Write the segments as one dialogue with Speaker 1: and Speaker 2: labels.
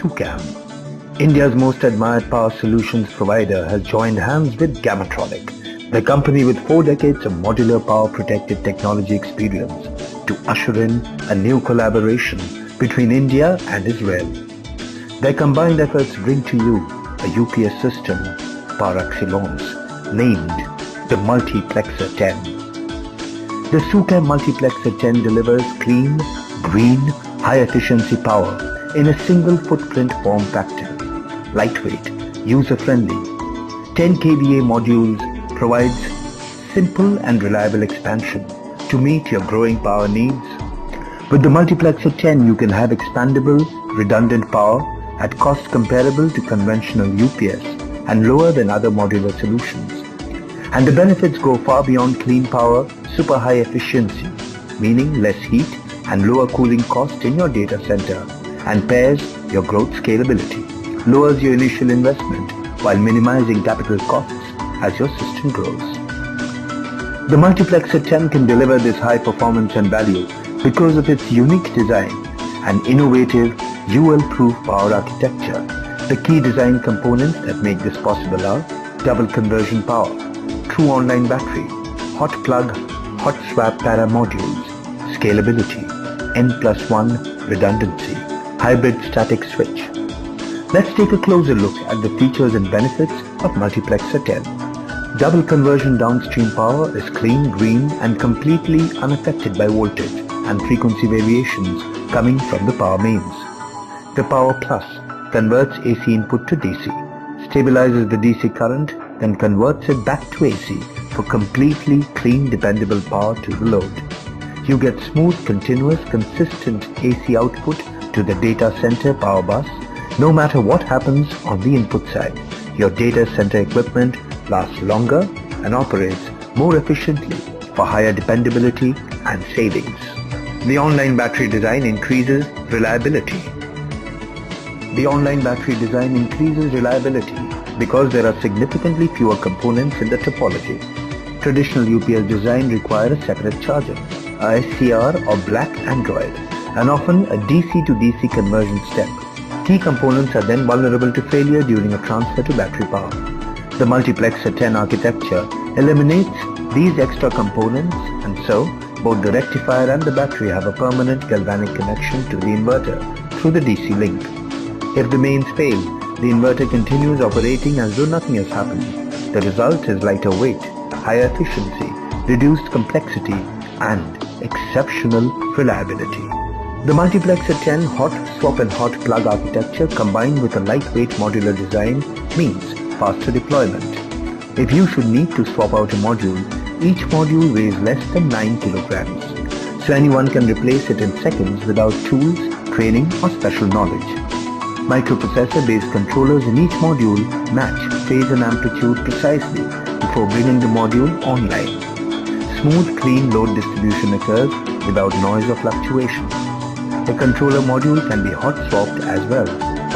Speaker 1: SUCAM, India's most admired power solutions provider, has joined hands with Gamatronic, the company with 4 decades of modular power-protected technology experience, to usher in a new collaboration between India and Israel. Their combined efforts bring to you a UPS system par excellence named the Multiplexer 10. The SUCAM Multiplexer 10 delivers clean, green, high-efficiency power in a single footprint form factor. Lightweight, user-friendly. 10 kVA modules provides simple and reliable expansion to meet your growing power needs. With the Multiplexer 10, you can have expandable, redundant power at cost comparable to conventional UPS and lower than other modular solutions. And the benefits go far beyond clean power, super high efficiency, meaning less heat and lower cooling cost in your data center, and pairs your growth scalability, lowers your initial investment while minimizing capital costs as your system grows. The Multiplexer 10 can deliver this high performance and value because of its unique design and innovative UL-proof power architecture. The key design components that make this possible are double conversion power, true online battery, hot plug, hot swap para modules, scalability, N+1 redundancy, hybrid static switch. Let's take a closer look at the features and benefits of Multiplexer 10. Double conversion downstream power is clean, green and completely unaffected by voltage and frequency variations coming from the power mains. The Power Plus converts AC input to DC, stabilizes the DC current, then converts it back to AC for completely clean, dependable power to the load. You get smooth, continuous, consistent AC output to the data center power bus. No matter what happens on the input side, your data center equipment lasts longer and operates more efficiently for higher dependability and savings. The online battery design increases reliability. The online battery design increases reliability because there are significantly fewer components in the topology. Traditional UPS design requires a separate charger, a SCR or black Android, and often a DC to DC conversion step. Key components are then vulnerable to failure during a transfer to battery power. The Multiplexer 10 architecture eliminates these extra components, and so both the rectifier and the battery have a permanent galvanic connection to the inverter through the DC link. If the mains fail, the inverter continues operating as though nothing has happened. The result is lighter weight, higher efficiency, reduced complexity, and exceptional reliability. The Multiplexer 10 hot swap and hot plug architecture combined with a lightweight modular design means faster deployment. If you should need to swap out a module, each module weighs less than 9 kilograms, so anyone can replace it in seconds without tools, training, or special knowledge. Microprocessor-based controllers in each module match phase and amplitude precisely before bringing the module online. Smooth, clean load distribution occurs without noise or fluctuation. The controller module can be hot swapped as well,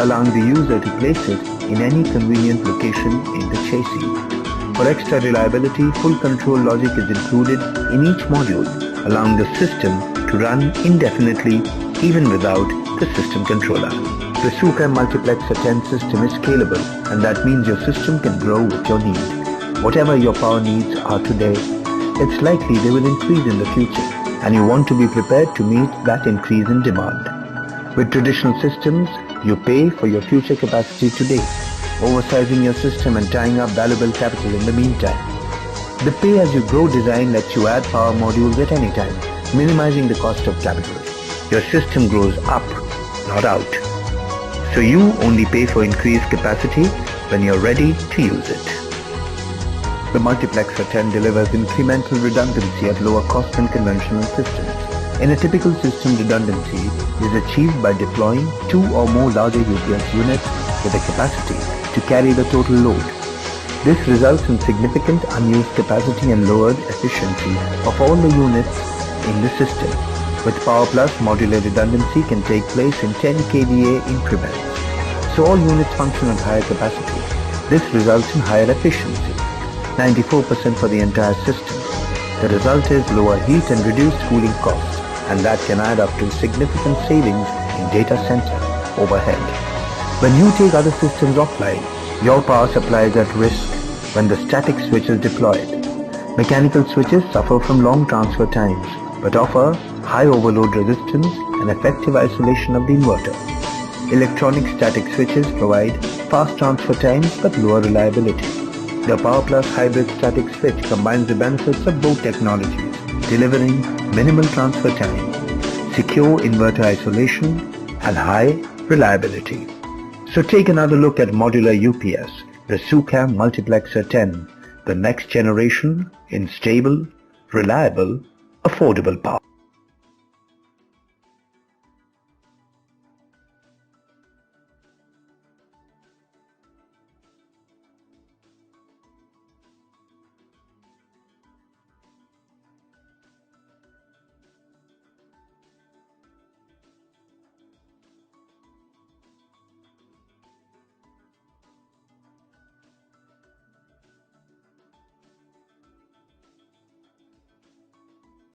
Speaker 1: allowing the user to place it in any convenient location in the chassis. For extra reliability, full control logic is included in each module, allowing the system to run indefinitely even without the system controller. The SUCAM Multiplexer 10 system is scalable, and that means your system can grow with your need. Whatever your power needs are today, it's likely they will increase in the future, and you want to be prepared to meet that increase in demand. With traditional systems, you pay for your future capacity today, oversizing your system and tying up valuable capital in the meantime. The pay-as-you-grow design lets you add power modules at any time, minimizing the cost of capital. Your system grows up, not out. So you only pay for increased capacity when you're ready to use it. The Multiplexer 10 delivers incremental redundancy at lower cost than conventional systems. In a typical system, redundancy is achieved by deploying 2 or more larger UPS units with a capacity to carry the total load. This results in significant unused capacity and lowered efficiency of all the units in the system. With Power Plus, modular redundancy can take place in 10 kVA increments, so all units function at higher capacity. This results in higher efficiency, 94% for the entire system. The result is lower heat and reduced cooling costs, and that can add up to significant savings in data center overhead. When you take other systems offline, your power supply is at risk when the static switch is deployed. Mechanical switches suffer from long transfer times but offer high overload resistance and effective isolation of the inverter. Electronic static switches provide fast transfer times but lower reliability. The Power Plus hybrid static switch combines the benefits of both technologies, delivering minimal transfer time, secure inverter isolation, and high reliability. So take another look at modular UPS, the SuCam Multiplexer 10, the next generation in stable, reliable, affordable power.